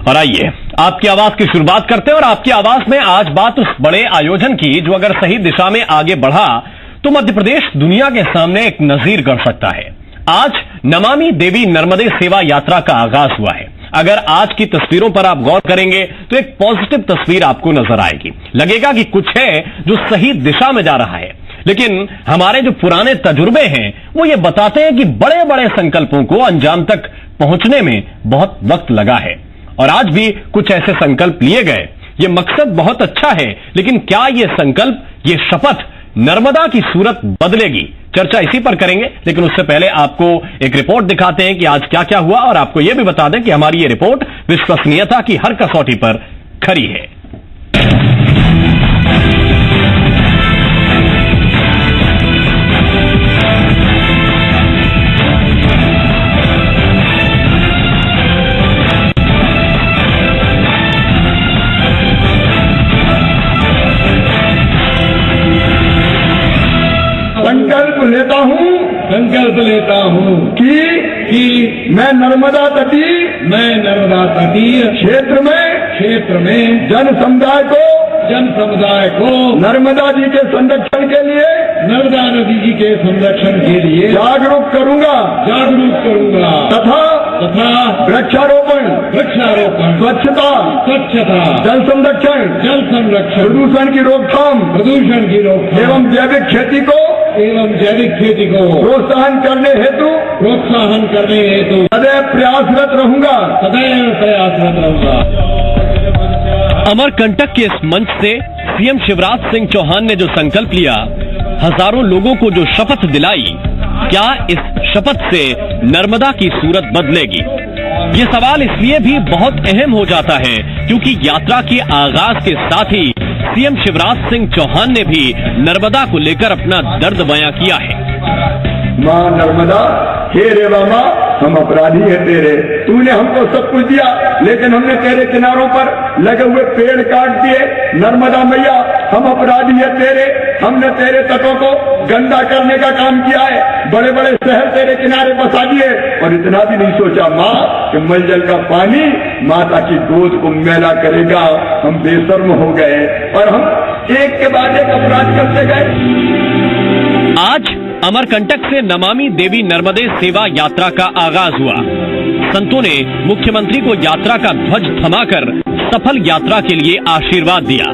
और आइए आपकी आवाज की शुरुआत करते हैं और आपकी आवाज में आज बात उस बड़े आयोजन की जो अगर सही दिशा में आगे बढ़ा तो मध्य प्रदेश दुनिया के सामने एक नजीर गढ़ सकता है। आज नमामि देवी नर्मदे सेवा यात्रा का आगाज हुआ है। अगर आज की तस्वीरों पर आप गौर करेंगे तो एक पॉजिटिव तस्वीर आपको नजर आएगी। लगेगा कि कुछ है जो सही दिशा में जा रहा है, लेकिन हमारे जो पुराने तजुर्बे हैं वो ये बताते हैं कि बड़े बड़े संकल्पों को अंजाम तक पहुंचने में बहुत वक्त लगा है और आज भी कुछ ऐसे संकल्प लिए गए। ये मकसद बहुत अच्छा है, लेकिन क्या ये संकल्प, ये शपथ नर्मदा की सूरत बदलेगी? चर्चा इसी पर करेंगे, लेकिन उससे पहले आपको एक रिपोर्ट दिखाते हैं कि आज क्या क्या हुआ और आपको यह भी बता दें कि हमारी ये रिपोर्ट विश्वसनीयता की हर कसौटी पर खरी है। संकल्प लेता हूँ कि मैं नर्मदा तटीय क्षेत्र में जन समुदाय को नर्मदा जी के संरक्षण के लिए नर्मदा नदी जी के संरक्षण के लिए जागरूक करूंगा तथा वृक्षारोपण स्वच्छता जल संरक्षण प्रदूषण की रोकथाम एवं जैविक खेती को प्रोत्साहन करने हेतु सदैव प्रयासरत रहूंगा। अमरकंटक के इस मंच से सीएम शिवराज सिंह चौहान ने जो संकल्प लिया, हजारों लोगों को जो शपथ दिलाई, क्या इस शपथ से नर्मदा की सूरत बदलेगी? ये सवाल इसलिए भी बहुत अहम हो जाता है क्योंकि यात्रा के आगाज के साथ ही सीएम शिवराज सिंह चौहान ने भी नर्मदा को लेकर अपना दर्द बयां किया है। माँ नर्मदा, हे रेवा माँ, हम अपराधी है तेरे। तूने हमको सब कुछ दिया, लेकिन हमने तेरे किनारों पर लगे हुए पेड़ काट दिए। नर्मदा मैया, हम अपराधी है तेरे। हमने तेरे तटों को गंदा करने का काम किया है, बड़े बड़े शहर तेरे किनारे बसा दिए और इतना भी नहीं सोचा माँ कि मलजल का पानी माता की गोद को मैला करेगा। हम बेशर्म हो गए और हम एक के बाद एक अपराध करते गए। आज अमरकंटक से नमामि देवी नर्मदे सेवा यात्रा का आगाज हुआ। संतों ने मुख्यमंत्री को यात्रा का ध्वज थमाकर सफल यात्रा के लिए आशीर्वाद दिया।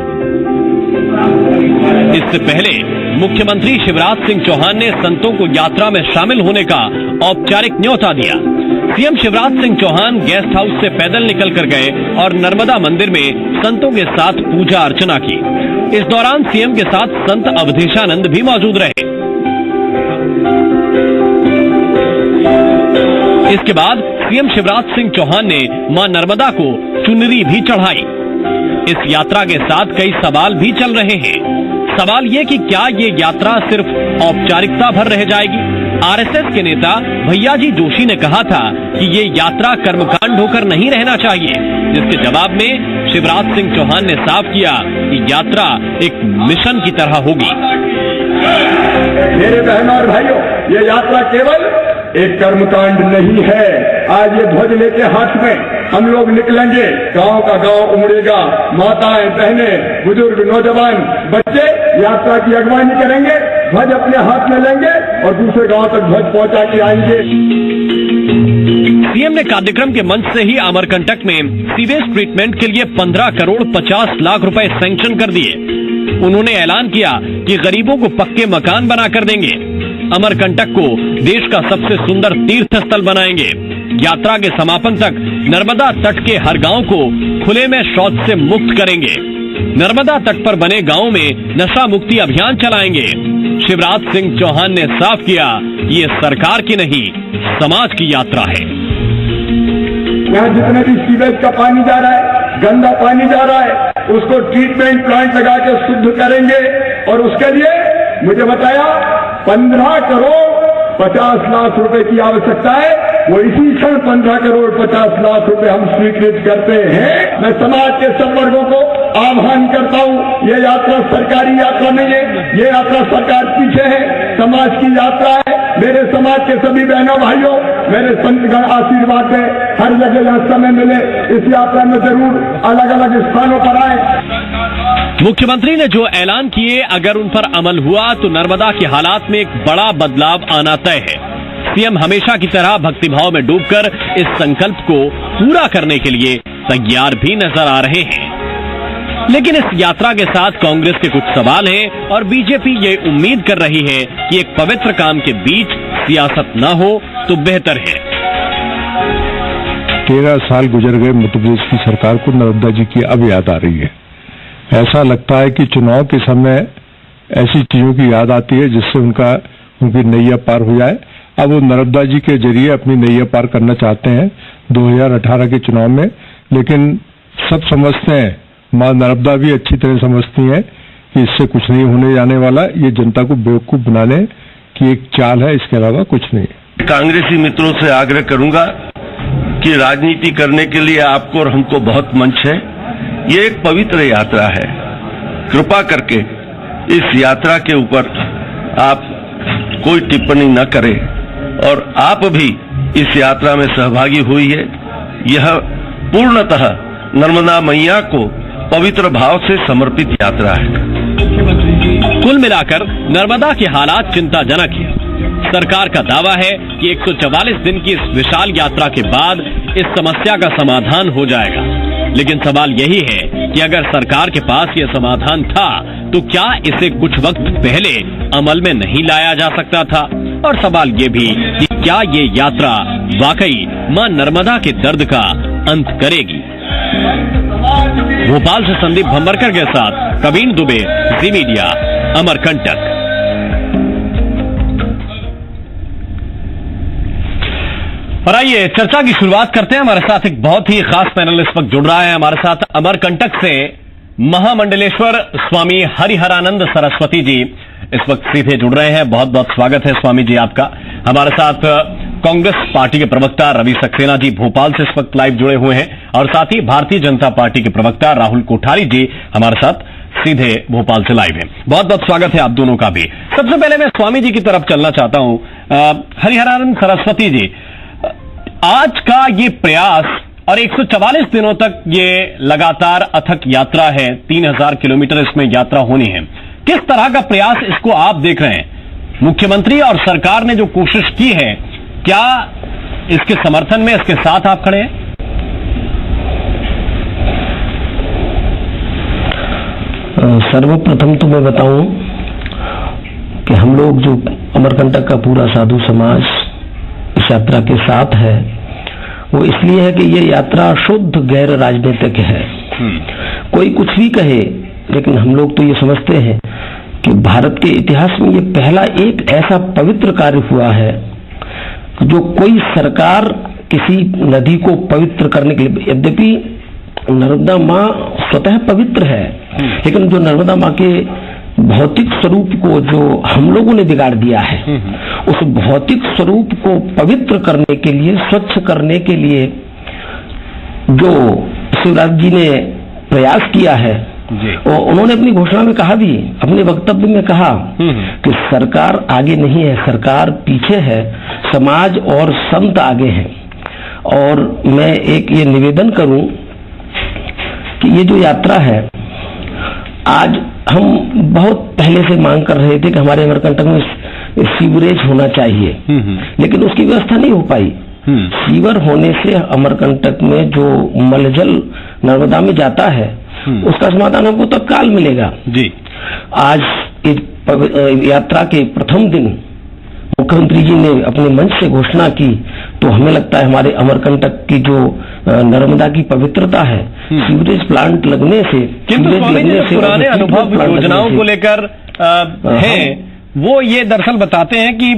इससे पहले मुख्यमंत्री शिवराज सिंह चौहान ने संतों को यात्रा में शामिल होने का औपचारिक न्योता दिया। CM Shivraj Singh Chouhan guest house से पैदल निकल कर गए और नर्मदा मंदिर में संतों के साथ पूजा अर्चना की। इस दौरान सीएम के साथ संत अवधेशानंद भी मौजूद रहे। इसके बाद सीएम शिवराज सिंह चौहान ने मां नर्मदा को चुनरी भी चढ़ाई। इस यात्रा के साथ कई सवाल भी चल रहे हैं। सवाल ये कि क्या ये यात्रा सिर्फ औपचारिकता भर रह जाएगी? आरएसएस के नेता भैयाजी जोशी ने कहा था कि ये यात्रा कर्मकांड होकर नहीं रहना चाहिए, जिसके जवाब में शिवराज सिंह चौहान ने साफ किया कि यात्रा एक मिशन की तरह होगी। मेरे बहनों और भाइयों, ये यात्रा केवल एक कर्मकांड नहीं है। आज ये ध्वज लेके हाथ में हम लोग निकलेंगे, गांव का गांव उमड़ेगा। माताएं, बहनें, बुजुर्ग, नौजवान, बच्चे यात्रा की अगवानी करेंगे, ध्वज अपने हाथ में लेंगे और दूसरे गांव तक ध्वज पहुंचा के आएंगे। सीएम ने कार्यक्रम के मंच से ही अमरकंटक में सीवेज ट्रीटमेंट के लिए 15 करोड़ 50 लाख रुपए सैंक्शन कर दिए। उन्होंने ऐलान किया कि गरीबों को पक्के मकान बनाकर देंगे। अमरकंटक को देश का सबसे सुंदर तीर्थ स्थल बनाएंगे। यात्रा के समापन तक नर्मदा तट के हर गांव को खुले में शौच से मुक्त करेंगे। नर्मदा तट पर बने गांव में नशा मुक्ति अभियान चलाएंगे। शिवराज सिंह चौहान ने साफ किया कि ये सरकार की नहीं, समाज की यात्रा है। यहाँ जितने भी सीवेज का पानी जा रहा है, गंदा पानी जा रहा है, उसको ट्रीटमेंट प्लांट लगा के शुद्ध करेंगे और उसके लिए मुझे बताया 15 करोड़ 50 लाख रुपए की आवश्यकता है। वो इसी क्षण 15 करोड़ 50 लाख रुपए हम स्वीकृत करते हैं। मैं समाज के सब वर्गों को आह्वान करता हूँ, ये यात्रा सरकारी यात्रा नहीं है, ये यात्रा सरकार पीछे है, समाज की यात्रा है। मेरे समाज के सभी बहनों भाइयों, मेरे संतगण आशीर्वाद दें, हर जगह जहाँ समय मिले इस यात्रा में जरूर अलग अलग स्थानों पर आए। मुख्यमंत्री ने जो ऐलान किए अगर उन पर अमल हुआ तो नर्मदा के हालात में एक बड़ा बदलाव आना तय है। सीएम हमेशा की तरह भक्तिभाव में डूबकर इस संकल्प को पूरा करने के लिए तैयार भी नजर आ रहे हैं। लेकिन इस यात्रा के साथ कांग्रेस के कुछ सवाल हैं और बीजेपी ये उम्मीद कर रही है कि एक पवित्र काम के बीच सियासत न हो तो बेहतर है। 13 साल गुजर गए मध्य प्रदेश की सरकार को नर्मदा जी की अब याद आ रही है। ऐसा लगता है कि चुनाव के समय ऐसी चीजों की याद आती है जिससे उनकी नैया पार हो जाए। अब वो नर्मदा जी के जरिए अपनी नैया पार करना चाहते हैं 2018 के चुनाव में। लेकिन सब समझते हैं, मां नर्मदा भी अच्छी तरह समझती हैं कि इससे कुछ नहीं होने जाने वाला, ये जनता को बेवकूफ बनाने की एक चाल है, इसके अलावा कुछ नहीं। कांग्रेसी मित्रों से आग्रह करूंगा कि राजनीति करने के लिए आपको और हमको बहुत मंच है। ये एक पवित्र यात्रा है। कृपा करके इस यात्रा के ऊपर आप कोई टिप्पणी न करें और आप भी इस यात्रा में सहभागी हुई है। यह पूर्णतः नर्मदा मैया को पवित्र भाव से समर्पित यात्रा है। कुल मिलाकर नर्मदा के हालात चिंताजनक हैं। सरकार का दावा है कि 144 दिन की इस विशाल यात्रा के बाद इस समस्या का समाधान हो जाएगा। लेकिन सवाल यही है कि अगर सरकार के पास यह समाधान था तो क्या इसे कुछ वक्त पहले अमल में नहीं लाया जा सकता था? और सवाल ये भी कि क्या ये यात्रा वाकई मां नर्मदा के दर्द का अंत करेगी? भोपाल से संदीप भंबरकर के साथ कबीर दुबे, जी मीडिया, अमरकंटक। और आइए चर्चा की शुरुआत करते हैं। हमारे साथ एक बहुत ही खास पैनल इस वक्त जुड़ रहा है। हमारे साथ अमरकंटक से महामंडलेश्वर स्वामी हरिहरानंद सरस्वती जी इस वक्त सीधे जुड़ रहे हैं। बहुत बहुत स्वागत है स्वामी जी आपका। हमारे साथ कांग्रेस पार्टी के प्रवक्ता रवि सक्सेना जी भोपाल से इस वक्त लाइव जुड़े हुए हैं और साथ ही भारतीय जनता पार्टी के प्रवक्ता राहुल कोठारी जी हमारे साथ सीधे भोपाल से लाइव हैं। बहुत बहुत स्वागत है आप दोनों का भी। सबसे पहले मैं स्वामी जी की तरफ चलना चाहता हूं। हरिहरानंद सरस्वती जी, आज का ये प्रयास और 144 दिनों तक ये लगातार अथक यात्रा है, 3000 किलोमीटर इसमें यात्रा होनी है। किस तरह का प्रयास इसको आप देख रहे हैं? मुख्यमंत्री और सरकार ने जो कोशिश की है, क्या इसके समर्थन में, इसके साथ आप खड़े हैं? सर्वप्रथम तो मैं बताऊं कि हम लोग जो अमरकंटक का पूरा साधु समाज इस यात्रा के साथ है, वो इसलिए है कि ये यात्रा शुद्ध गैर राजनीतिक है। कोई कुछ भी कहे, लेकिन हम लोग तो ये समझते हैं कि भारत के इतिहास में ये पहला एक ऐसा पवित्र कार्य हुआ है जो कोई सरकार किसी नदी को पवित्र करने के लिए, यद्यपि नर्मदा माँ स्वतः पवित्र है, लेकिन जो नर्मदा माँ के भौतिक स्वरूप को जो हम लोगों ने बिगाड़ दिया है, उस भौतिक स्वरूप को पवित्र करने के लिए, स्वच्छ करने के लिए जो शिवराज जी ने प्रयास किया है, और उन्होंने अपनी घोषणा में कहा भी, अपने वक्तव्य में कहा कि सरकार आगे नहीं है, सरकार पीछे है, समाज और संत आगे हैं। और मैं एक ये निवेदन करूं कि ये जो यात्रा है, आज हम बहुत पहले से मांग कर रहे थे कि हमारे अमरकंटक में सीवरेज होना चाहिए, लेकिन उसकी व्यवस्था नहीं हो पाई। सीवर होने से अमरकंटक में जो मलजल नर्मदा में जाता है, उसका समाधान हमको तत्काल मिलेगा जी। आज इस यात्रा के प्रथम दिन मुख्यमंत्री जी ने अपने मंच से घोषणा की, तो हमें लगता है हमारे अमरकंटक की जो नर्मदा की पवित्रता है, सीवरेज प्लांट लगने से, किंतु स्वामी जी पुराने अनुभव योजनाओं को लेकर हैं, वो ये दरअसल बताते हैं कि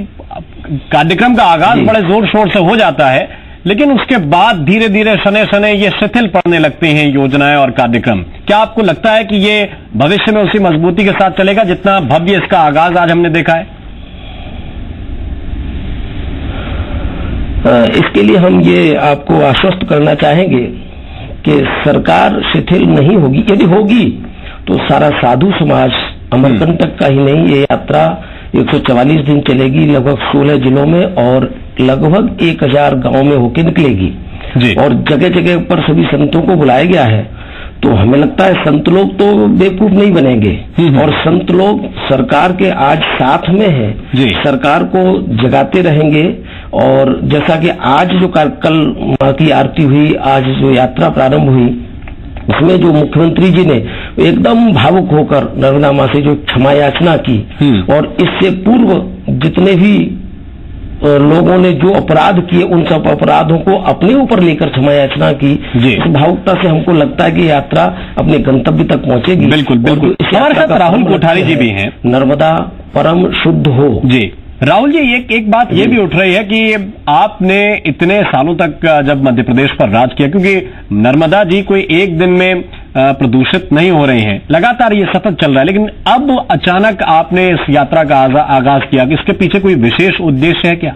कार्यक्रम का आगाज बड़े जोर शोर से हो जाता है, लेकिन उसके बाद धीरे धीरे शनै शनै ये शिथिल पड़ने लगते हैं योजनाएं और कार्यक्रम। क्या आपको लगता है कि ये भविष्य में उसी मजबूती के साथ चलेगा जितना भव्य इसका आगाज आज हमने देखा है? इसके लिए हम ये आपको आश्वस्त करना चाहेंगे कि सरकार शिथिल नहीं होगी। यदि होगी तो सारा साधु समाज, अमरकंटक का ही नहीं, ये यात्रा 144 दिन चलेगी, लगभग 16 जिलों में और लगभग 1000 गांव में होके निकलेगी जी। और जगह जगह पर सभी संतों को बुलाया गया है। तो हमें लगता है संत लोग तो बेवकूफ नहीं बनेंगे और संत लोग सरकार के आज साथ में है, सरकार को जगाते रहेंगे। और जैसा कि आज जो कल मां की आरती हुई, आज जो यात्रा प्रारंभ हुई, उसमें जो मुख्यमंत्री जी ने एकदम भावुक होकर नर्मदा मां से जो क्षमा याचना की और इससे पूर्व जितने भी लोगों ने जो अपराध किए उन सब अपराधों को अपने ऊपर लेकर क्षमा याचना की, इस भावुकता से हमको लगता है कि यात्रा अपने गंतव्य तक पहुंचेगी। बिल्कुल बिल्कुल। हमारे साथ राहुल कोठारी जी भी हैं। नर्मदा परम शुद्ध हो जी। राहुल जी, एक बात ये भी उठ रही है कि आपने इतने सालों तक जब मध्य प्रदेश पर राज किया, क्योंकि नर्मदा जी कोई एक दिन में प्रदूषित नहीं हो रहे हैं, लगातार ये सतत चल रहा है, लेकिन अब अचानक आपने इस यात्रा का आगाज किया कि इसके पीछे कोई विशेष उद्देश्य है क्या?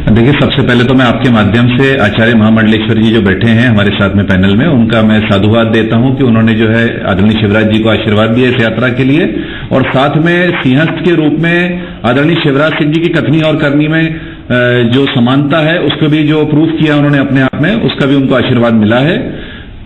देखिए, सबसे पहले तो मैं आपके माध्यम से आचार्य महामंडलेश्वर जी जो बैठे हैं हमारे साथ में पैनल में, उनका मैं साधुवाद देता हूं कि उन्होंने जो है आदरणीय शिवराज जी को आशीर्वाद दिया इस यात्रा के लिए, और साथ में सिंहस्थ के रूप में आदरणीय शिवराज सिंह जी की कथनी और करनी में जो समानता है उसको भी जो प्रूफ किया उन्होंने अपने आप में, उसका भी उनको आशीर्वाद मिला है।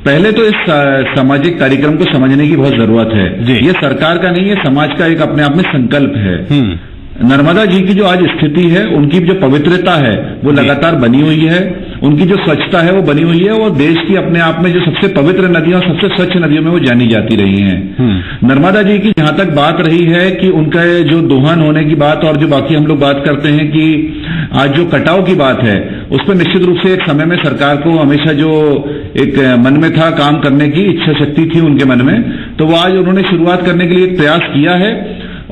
पहले तो इस सामाजिक कार्यक्रम को समझने की बहुत जरूरत है। ये सरकार का नहीं है, समाज का एक अपने आप में संकल्प है। नर्मदा जी की जो आज स्थिति है, उनकी जो पवित्रता है वो लगातार बनी हुई है, उनकी जो स्वच्छता है वो बनी हुई है, वो देश की अपने आप में जो सबसे पवित्र नदियों और सबसे स्वच्छ नदियों में वो जानी जाती रही हैं। नर्मदा जी की जहां तक बात रही है कि उनका जो दोहन होने की बात और जो बाकी हम लोग बात करते हैं कि आज जो कटाव की बात है, उस पर निश्चित रूप से एक समय में सरकार को हमेशा जो एक मन में था काम करने की इच्छा शक्ति थी उनके मन में, तो वो आज उन्होंने शुरुआत करने के लिए एक प्रयास किया है।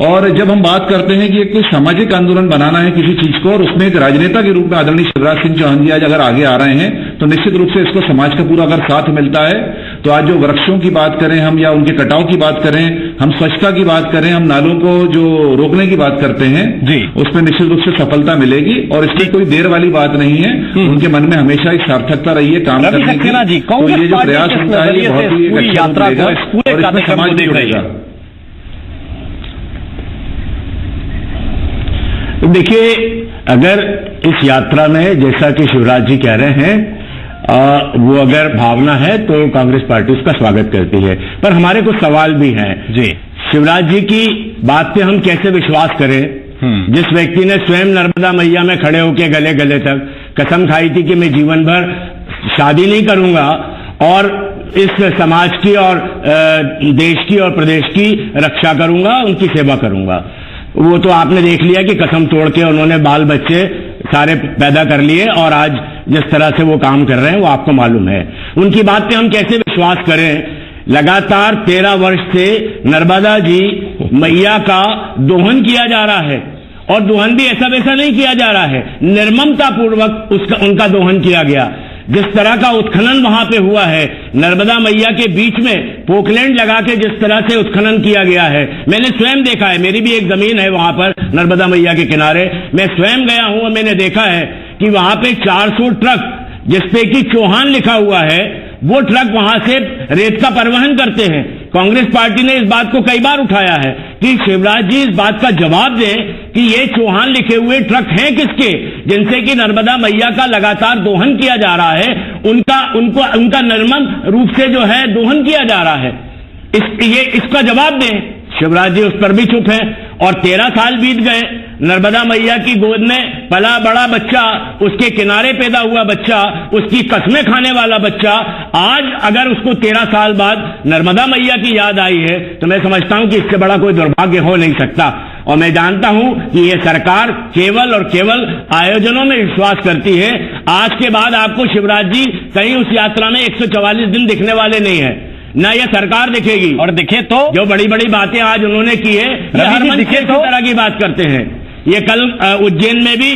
और जब हम बात करते हैं कि एक कोई सामाजिक आंदोलन बनाना है किसी चीज को, और उसमें एक राजनेता के रूप में आदरणीय शिवराज सिंह चौहान जी आज अगर आगे आ रहे हैं, तो निश्चित रूप से इसको समाज का पूरा अगर साथ मिलता है, तो आज जो वृक्षों की बात करें हम या उनके कटाव की बात करें, हम स्वच्छता की बात करें, हम नालों को जो रोकने की बात करते हैं जी, उसमें निश्चित रूप से सफलता मिलेगी। और इसकी कोई देर वाली बात नहीं है, उनके मन में हमेशा एक सार्थकता रही है काम करने की। तो ये जो प्रयास होता है ये बहुत ही अच्छा रहेगा और इसमें समाज जुड़ेगा। देखिए, अगर इस यात्रा में जैसा कि शिवराज जी कह रहे हैं वो अगर भावना है तो कांग्रेस पार्टी उसका स्वागत करती है, पर हमारे कुछ सवाल भी हैं जी। शिवराज जी की बात पे हम कैसे विश्वास करें जिस व्यक्ति ने स्वयं नर्मदा मैया में खड़े होकर गले गले तक कसम खाई थी कि मैं जीवन भर शादी नहीं करूंगा और इस समाज की और देश की और प्रदेश की रक्षा करूंगा, उनकी सेवा करूंगा। वो तो आपने देख लिया कि कसम तोड़ के उन्होंने बाल बच्चे सारे पैदा कर लिए और आज जिस तरह से वो काम कर रहे हैं वो आपको मालूम है। उनकी बात पे हम कैसे विश्वास करें? लगातार 13 वर्ष से नर्मदा जी मैया का दोहन किया जा रहा है और दोहन भी ऐसा वैसा नहीं किया जा रहा है, निर्ममता पूर्वक उनका दोहन किया गया। जिस तरह का उत्खनन वहां पे हुआ है, नर्मदा मैया के बीच में पोकलैंड लगा के जिस तरह से उत्खनन किया गया है, मैंने स्वयं देखा है। मेरी भी एक जमीन है वहां पर नर्मदा मैया के किनारे, मैं स्वयं गया हूं और मैंने देखा है कि वहां पे 400 ट्रक जिसपे कि चौहान लिखा हुआ है, वो ट्रक वहां से रेत का परिवहन करते हैं। कांग्रेस पार्टी ने इस बात को कई बार उठाया है कि शिवराज जी इस बात का जवाब दें कि ये चौहान लिखे हुए ट्रक हैं किसके, जिनसे कि नर्मदा मैया का लगातार दोहन किया जा रहा है, उनका निर्मम रूप से जो है दोहन किया जा रहा है। इसका जवाब दें। शिवराज जी उस पर भी चुप हैं और 13 साल बीत गए। नर्मदा मैया की गोद में पला बड़ा बच्चा, उसके किनारे पैदा हुआ बच्चा, उसकी कसमें खाने वाला बच्चा, आज अगर उसको 13 साल बाद नर्मदा मैया की याद आई है तो मैं समझता हूं कि इससे बड़ा कोई दुर्भाग्य हो नहीं सकता। और मैं जानता हूं कि यह सरकार केवल और केवल आयोजनों में विश्वास करती है। आज के बाद आपको शिवराज जी कहीं उस यात्रा में 144 दिन दिखने वाले नहीं है, ना ये सरकार दिखेगी। और दिखे तो जो बड़ी बड़ी बातें आज उन्होंने की है, दिखे तो तरह की बात करते हैं। ये कल उज्जैन में भी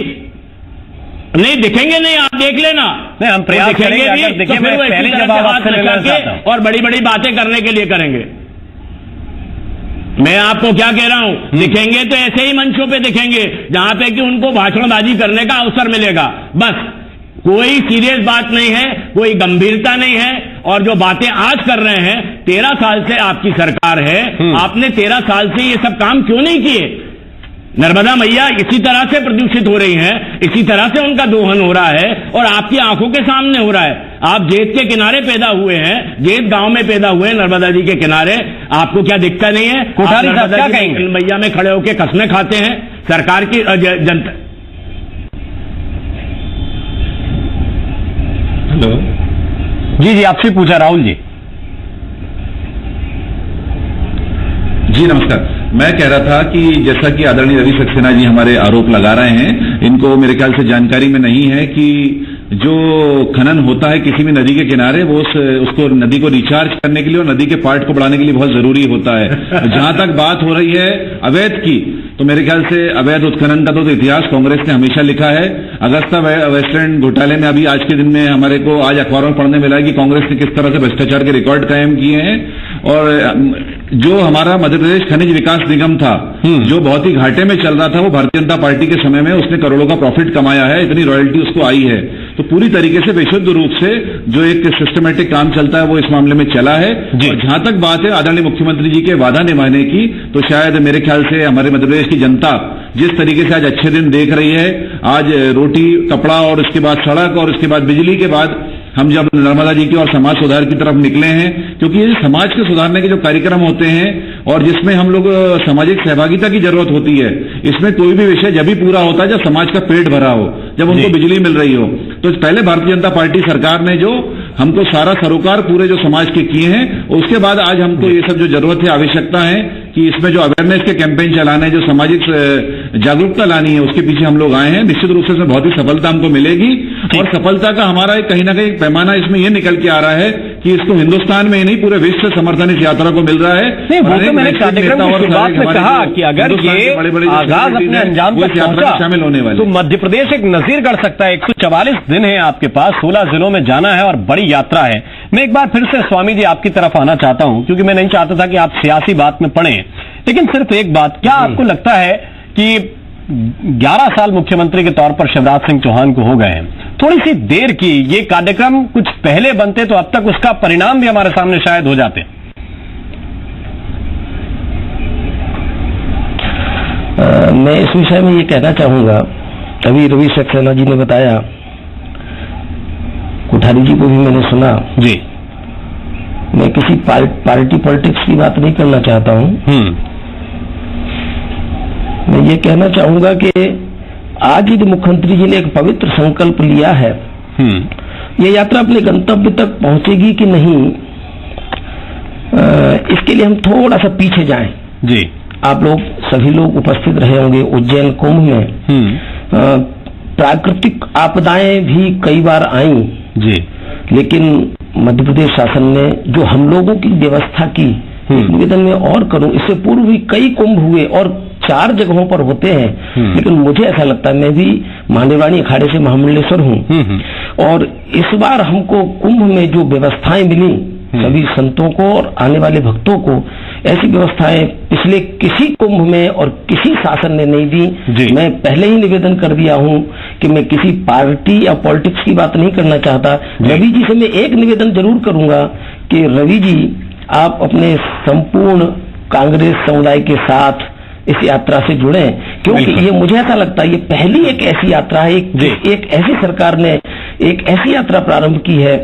नहीं दिखेंगे, नहीं आप देख लेना। नहीं, हम प्रयास करेंगे भी, तो फिर वो इसी तरह से हाथ लगा के और बड़ी बड़ी बातें करने के लिए करेंगे। मैं आपको क्या कह रहा हूं, दिखेंगे तो ऐसे ही मंचों पे दिखेंगे जहां पे कि उनको भाषणबाजी करने का अवसर मिलेगा। बस कोई सीरियस बात नहीं है, कोई गंभीरता नहीं है और जो बातें आज कर रहे हैं, 13 साल से आपकी सरकार है, आपने 13 साल से ये सब काम क्यों नहीं किए? नर्मदा मैया इसी तरह से प्रदूषित हो रही हैं, इसी तरह से उनका दोहन हो रहा है और आपकी आंखों के सामने हो रहा है। आप जेत के किनारे पैदा हुए हैं, जेत गांव में पैदा हुए हैं, नर्मदा जी के किनारे, आपको क्या दिक्कत नहीं है? कोठारी साहब क्या कहेंगे? मैया में खड़े होकर कस्में खाते हैं सरकार की जनता। हेलो जी आपसे पूछा राहुल जी। जी नमस्कार। मैं कह रहा था कि जैसा कि आदरणीय रवि सक्सेना जी हमारे आरोप लगा रहे हैं, इनको मेरे ख्याल से जानकारी में नहीं है कि जो खनन होता है किसी भी नदी के किनारे, वो उसको नदी को रिचार्ज करने के लिए और नदी के पार्ट को बढ़ाने के लिए बहुत जरूरी होता है। जहां तक बात हो रही है अवैध की, तो मेरे ख्याल से अवैध उत्खनन का तो इतिहास कांग्रेस ने हमेशा लिखा है। अगस्ता वेस्टलैंड घोटाले में अभी आज के दिन में हमारे को आज अखबारों में पढ़ने मिला है कि कांग्रेस ने किस तरह से भ्रष्टाचार के रिकॉर्ड कायम किए हैं। और जो हमारा मध्य प्रदेश खनिज विकास निगम था, जो बहुत ही घाटे में चल रहा था, वो भारतीय जनता पार्टी के समय में उसने करोड़ों का प्रॉफिट कमाया है, इतनी रॉयल्टी उसको आई है। तो पूरी तरीके से विशुद्ध रूप से जो एक सिस्टमेटिक काम चलता है वो इस मामले में चला है। और जहां तक बात है आदरणीय मुख्यमंत्री जी के वादा निभाने की, तो शायद मेरे ख्याल से हमारे मध्य प्रदेश की जनता जिस तरीके से आज अच्छे दिन देख रही है, आज रोटी कपड़ा और उसके बाद सड़क और उसके बाद बिजली के बाद हम जब नर्मदा जी की और समाज सुधार की तरफ निकले हैं, क्योंकि ये समाज के सुधारने के जो कार्यक्रम होते हैं और जिसमें हम लोग सामाजिक सहभागिता की जरूरत होती है, इसमें कोई भी विषय जब भी पूरा होता है जब समाज का पेट भरा हो, जब उनको बिजली मिल रही हो। तो पहले भारतीय जनता पार्टी सरकार ने जो हमको सारा सरोकार पूरे जो समाज के किए हैं, उसके बाद आज हमको ये सब जो जरूरत है, आवश्यकता है कि इसमें जो अवेयरनेस के कैंपेन चलाने, जो सामाजिक जागरूकता लानी है, उसके पीछे हम लोग आए हैं। निश्चित रूप से इसमें बहुत ही सफलता हमको मिलेगी और सफलता का हमारा कहीं ना कहीं पैमाना इसमें यह निकल के आ रहा है कि इसको हिंदुस्तान में ही नहीं पूरे विश्व से समर्थन इस यात्रा को मिल रहा है। नहीं, वो तो मैंने कार्यक्रम की शुरुआत में कहा कि अगर ये आगाज अपने अंजाम तक पहुंचा शामिल होने वाले, तो मध्य प्रदेश एक नजीर गढ़ सकता है। 144 दिन है आपके पास, 16 जिलों में जाना है और बड़ी यात्रा है। मैं एक बार फिर से स्वामी जी आपकी तरफ आना चाहता हूं, क्योंकि मैं नहीं चाहता था कि आप सियासी बात में पड़े, लेकिन सिर्फ एक बात, क्या आपको लगता है कि 11 साल मुख्यमंत्री के तौर पर शिवराज सिंह चौहान को हो गए हैं, थोड़ी सी देर की, ये कार्यक्रम कुछ पहले बनते तो अब तक उसका परिणाम भी हमारे सामने शायद हो जाते? मैं इस विषय में ये कहना चाहूंगा, अभी रवि सक्सेना जी ने बताया, कोठारी जी को भी मैंने सुना जी। मैं किसी पार्टी पॉलिटिक्स की बात नहीं करना चाहता हूं। मैं ये कहना चाहूंगा कि आज ही मुख्यमंत्री जी ने एक पवित्र संकल्प लिया है। ये यात्रा अपने गंतव्य तक पहुंचेगी कि नहीं, इसके लिए हम थोड़ा सा पीछे जाएं। जी, आप लोग सभी लोग उपस्थित रहे होंगे उज्जैन कुंभ में। प्राकृतिक आपदाएं भी कई बार आई जी, लेकिन मध्य प्रदेश शासन ने जो हम लोगों की व्यवस्था की, एक निवेदन में और करूं, इससे पूर्व भी कई कुंभ हुए और 4 जगहों पर होते हैं, लेकिन मुझे ऐसा लगता है, मैं भी मांडेवानी अखाड़े से महामंडलेश्वर हूं, और इस बार हमको कुंभ में जो व्यवस्थाएं मिली सभी संतों को और आने वाले भक्तों को, ऐसी व्यवस्थाएं पिछले किसी कुंभ में और किसी शासन ने नहीं दी। मैं पहले ही निवेदन कर दिया हूं कि मैं किसी पार्टी या पॉलिटिक्स की बात नहीं करना चाहता। रवि जी से मैं एक निवेदन जरूर करूंगा कि रवि जी, आप अपने संपूर्ण कांग्रेस समुदाय के साथ इस यात्रा से जुड़े, क्योंकि ये मुझे ऐसा लगता है ये पहली एक ऐसी यात्रा है, एक ऐसी सरकार ने एक ऐसी यात्रा प्रारंभ की है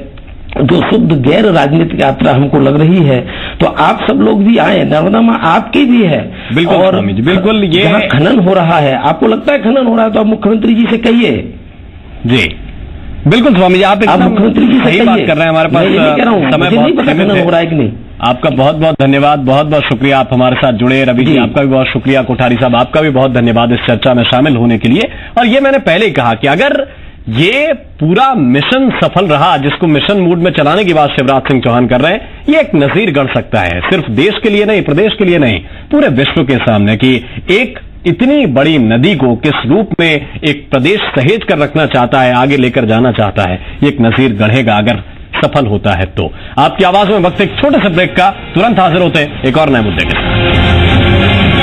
जो शुद्ध गैर राजनीतिक यात्रा हमको लग रही है। तो आप सब लोग भी आए, नर्मदा मां आपकी भी है। बिल्कुल, और बिल्कुल, ये जहां खनन हो रहा है, आपको लगता है खनन हो रहा है, तो आप मुख्यमंत्री जी से कहिए। जी बिल्कुल स्वामी जी, आप मुख्यमंत्री जी सही बात कर रहे हैं। हमारे पास समय नहीं पता खनन हो रहा है कि नहीं। आपका बहुत बहुत धन्यवाद, बहुत बहुत शुक्रिया, आप हमारे साथ जुड़े। रवि जी आपका भी बहुत शुक्रिया, कोठारी साहब आपका भी बहुत धन्यवाद इस चर्चा में शामिल होने के लिए। और ये मैंने पहले ही कहा कि अगर ये पूरा मिशन सफल रहा, जिसको मिशन मूड में चलाने की बात शिवराज सिंह चौहान कर रहे हैं, ये एक नजीर गढ़ सकता है, सिर्फ देश के लिए नहीं, प्रदेश के लिए नहीं, पूरे विश्व के सामने, कि एक इतनी बड़ी नदी को किस रूप में एक प्रदेश सहेज कर रखना चाहता है, आगे लेकर जाना चाहता है, ये एक नजीर गढ़ेगा अगर सफल होता है तो। आपकी आवाज में वक्त एक छोटे से ब्रेक का, तुरंत हाजिर होते हैं एक और नए मुद्दे के साथ।